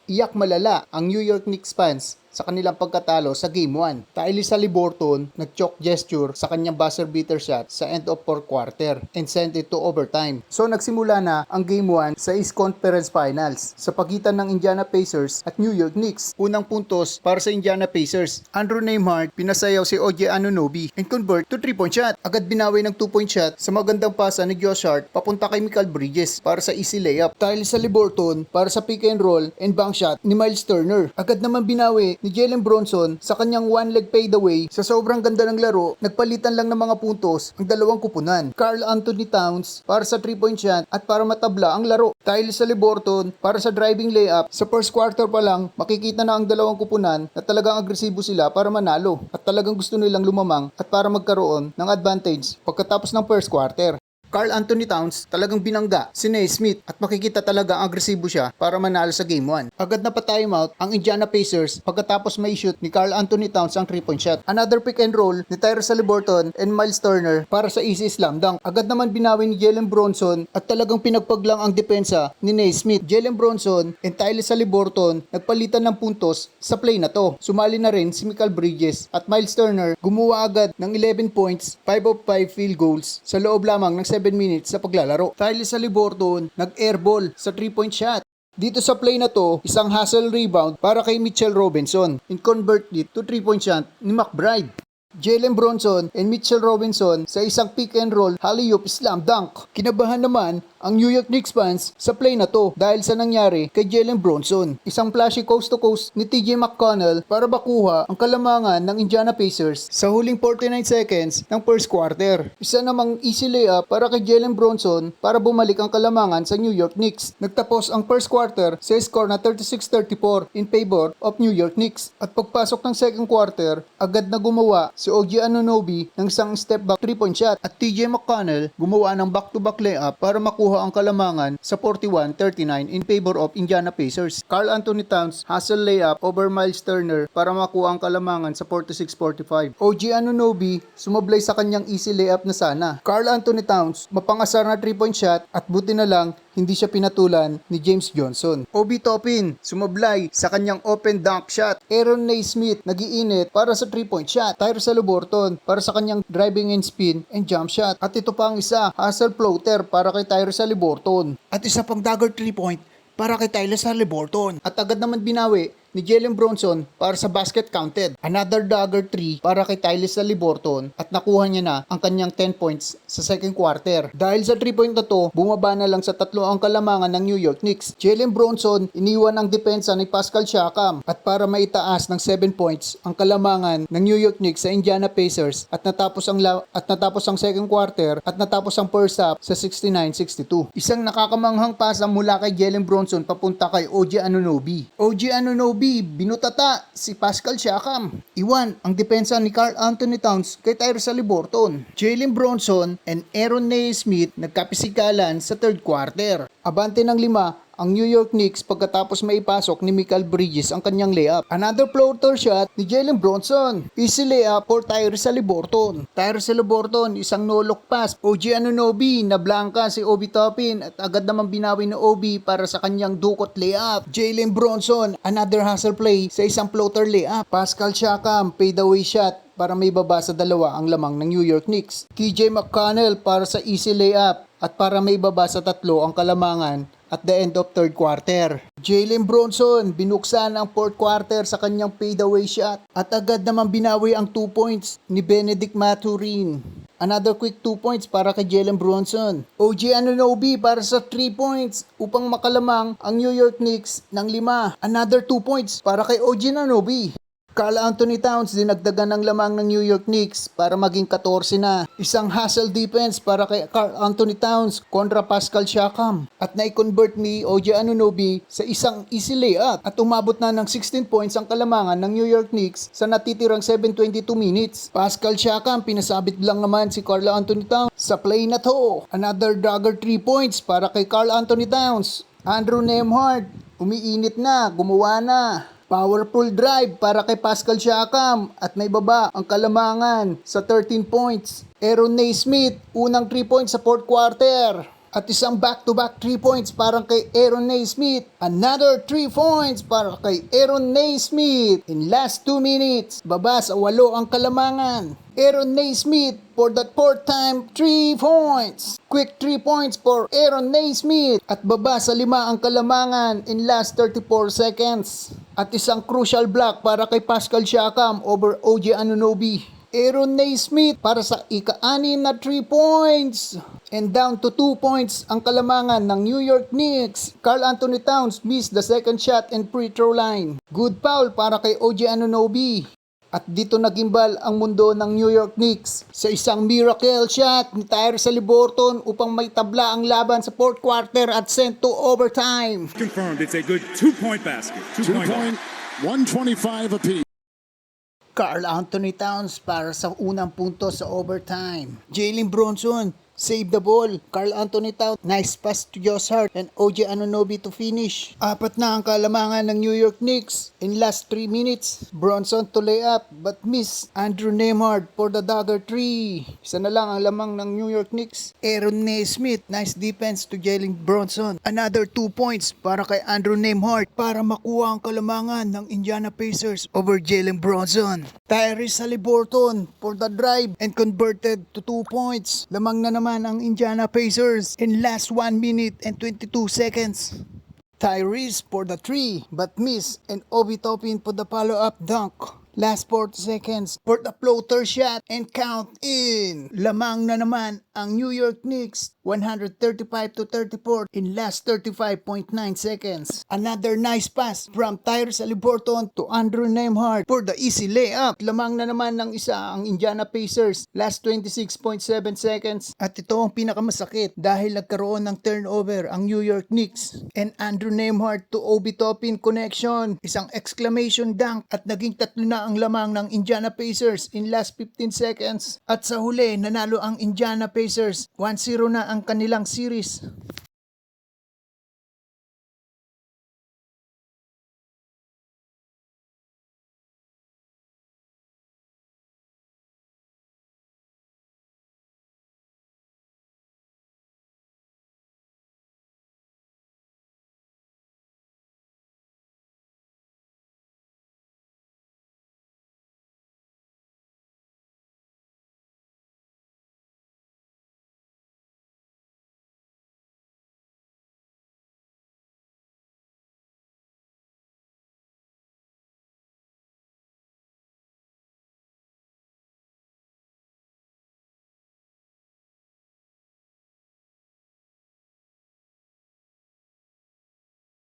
Iyak malala ang New York Knicks fans sa kanilang pagkatalo sa Game 1. Tyrese Haliburton nag-choke gesture sa kanyang buzzer beater shot sa end of 4th quarter and sent it to overtime. So nagsimula na ang Game 1 sa East Conference Finals sa pagitan ng Indiana Pacers at New York Knicks. Unang puntos para sa Indiana Pacers. Andrew Nembhard pinasayaw si OG Anunoby and convert to 3-point shot. Agad binawi ng 2-point shot sa magandang pasa ni Josh Hart papunta kay Mikal Bridges para sa easy layup. Tyrese Haliburton para sa pick and roll and bank shot ni Miles Turner. Agad naman binawi ni Jalen Bronson sa kanyang one-leg fadeaway. Sa sobrang ganda ng laro, nagpalitan lang ng mga puntos ang dalawang kupunan. Karl Anthony Towns para sa 3-point shot at para matabla ang laro. Tyrese Haliburton para sa driving layup. Sa first quarter pa lang, makikita na ang dalawang kupunan na talagang agresibo sila para manalo at talagang gusto nilang lumamang at para magkaroon ng advantage pagkatapos ng first quarter. Karl Anthony Towns talagang binangga si Naismith at makikita talaga ang agresibo siya para manalo sa Game 1. Agad na pa-timeout ang Indiana Pacers pagkatapos may shoot ni Karl Anthony Towns ang 3-point shot. Another pick and roll ni Tyrese Haliburton and Miles Turner para sa easy slam dunk. Agad naman binawi ni Jalen Bronson at talagang pinagpaglang ang depensa ni Naismith. Jalen Bronson and Tyrese Haliburton nagpalitan ng puntos sa play na to. Sumali na rin si Mikal Bridges at Miles Turner gumawa agad ng 11 points, 5 of 5 field goals sa loob lamang ng 7 minutes sa paglalaro. Tyrese Haliburton nag-airball sa 3-point shot. Dito sa play na to, isang hustle rebound para kay Mitchell Robinson and convert it to 3-point shot ni McBride. Jalen Bronson and Mitchell Robinson sa isang pick and roll alley-oop slam dunk. Kinabahan naman ang New York Knicks fans sa play na to dahil sa nangyari kay Jalen Bronson. Isang flashy coast to coast ni TJ McConnell para makuha ang kalamangan ng Indiana Pacers sa huling 49 seconds ng first quarter. Isa namang easy layup para kay Jalen Bronson para bumalik ang kalamangan sa New York Knicks. Nagtapos ang first quarter sa score na 36-34 in favor of New York Knicks. At pagpasok ng second quarter, agad na gumawa si OG Anunoby ng isang step back 3-point shot at TJ McConnell gumawa ng back-to-back layup para makuha ang kalamangan sa 41-39 in favor of Indiana Pacers. Karl Anthony Towns hustle layup over Miles Turner para makuha ang kalamangan sa 46-45. OG Anunoby sumablay sa kanyang easy layup na sana. Karl Anthony Towns mapangasar na 3-point shot at buti na lang hindi siya pinatulan ni James Johnson. Obi Toppin sumablay sa kanyang open dunk shot. Aaron Naismith nagiinit para sa 3-point shot. Tyrese Haliburton para sa kanyang driving and spin and jump shot. At ito pa ang isa, hustle floater para kay Tyrese Haliburton. At isa pang dagger 3-point para kay Tyrese Haliburton. At agad naman binawi ni Jalen Bronson para sa basket counted. Another dagger 3 para kay Tyrese Haliburton at nakuha niya na ang kanyang 10 points sa second quarter. Dahil sa 3-point na to, bumaba na lang sa 3 ang kalamangan ng New York Knicks. Jalen Bronson iniwan ang depensa ni Pascal Siakam at para maitaas ng 7 points ang kalamangan ng New York Knicks sa Indiana Pacers at natapos ang second quarter at natapos ang first half sa 69-62. Isang nakakamanghang pasa mula kay Jalen Bronson papunta kay OG Anunoby. OG Anunoby binutata si Pascal Siakam. Iwan ang depensa ni Karl Anthony Towns kay Tyrese Haliburton. Jalen Bronson and Aaron Naismith nagkapisikalan sa third quarter. Abante ng 5 ang New York Knicks pagkatapos maipasok ni Mikal Bridges ang kanyang layup. Another floater shot ni Jalen Bronson. Easy layup for Tyrese Haliburton. Tyrese Haliburton, isang no-look pass. OG Anunoby, nablangka si Obi Toppin at agad naman binawi ni Obi para sa kanyang dukot layup. Jalen Bronson, another hustle play sa isang floater layup. Pascal Siakam, fadeaway shot para may baba sa 2 ang lamang ng New York Knicks. TJ McConnell para sa easy layup at para may baba sa 3 ang kalamangan at the end of third quarter. Jalen Bronson binuksan ang fourth quarter sa kanyang fadeaway shot at agad naman binawi ang 2 points ni Benedict Mathurin. Another quick 2 points para kay Jalen Bronson. OG Anunoby para sa 3 points upang makalamang ang New York Knicks ng 5. Another 2 points para kay OG Anunoby. Karl Anthony Towns dinagdagan ng lamang ng New York Knicks para maging 14 na. Isang hustle defense para kay Karl Anthony Towns kontra Pascal Siakam at nai-convert ni OG Anunoby sa isang easy layup at umabot na ng 16 points ang kalamangan ng New York Knicks sa natitirang 7:22 minutes. Pascal Siakam pinasabit lang naman si Karl Anthony Towns sa play na to. Another dagger 3 points para kay Karl Anthony Towns. Andrew Nembhard umiinit na, gumawa na. Powerful drive para kay Pascal Siakam at may baba ang kalamangan sa 13 points. Aaron Naismith, unang 3 points sa fourth quarter. At isang back-to-back 3 points para kay Aaron Naismith. Another 3 points para kay Aaron Naismith. In last 2 minutes, baba sa 8 ang kalamangan. Aaron Naismith for the 4th time, 3 points. Quick 3 points for Aaron Naismith. At baba sa 5 ang kalamangan in last 34 seconds. At isang crucial block para kay Pascal Siakam over OG Anunoby. Aaron Naismith para sa ika-6 na 3 points. And down to 2 points ang kalamangan ng New York Knicks. Karl Anthony Towns missed the second shot and free throw line. Good foul para kay OG Anunoby. At dito nagimbal ang mundo ng New York Knicks sa isang miracle shot ni Tyrese Haliburton upang may tabla ang laban sa 4th quarter at sent to overtime. Confirmed, it's a good 2-point basket. 2-point, 125 apiece. Karl Anthony Towns para sa unang punto sa overtime. Jalen Bronson save the ball. Karl Anthony Towns, nice pass to Josh Hart and OG Anunoby to finish. 4 na ang kalamangan ng New York Knicks in last 3 minutes. Bronson to lay up but miss. Andrew Nembhard for the dagger 3. Isa na lang ang lamang ng New York Knicks. Aaron Naismith, nice defense to Jalen Bronson. Another 2 points para kay Andrew Nembhard para makuha ang kalamangan ng Indiana Pacers over Jalen Bronson. Tyrese Haliburton for the drive and converted to 2 points. Lamang na naman ang Indiana Pacers in last 1 minute and 22 seconds. Tyrese for the 3 but miss and Obi Toppin for the follow-up dunk. Last 40 seconds for the floater shot and count in. Lamang na naman ang New York Knicks 135-34 in last 35.9 seconds. Another nice pass from Tyrese Haliburton to Andrew Nembhard for the easy layup. Lamang na naman ng isa ang Indiana Pacers last 26.7 seconds. At ito ang pinakamasakit dahil nagkaroon ng turnover ang New York Knicks and Andrew Nembhard to Obi Toppin connection. Isang exclamation dunk at naging 3 na ang lamang ng Indiana Pacers in last 15 seconds. At sa huli, nanalo ang Indiana Pacers. 1-0 na ang kanilang series.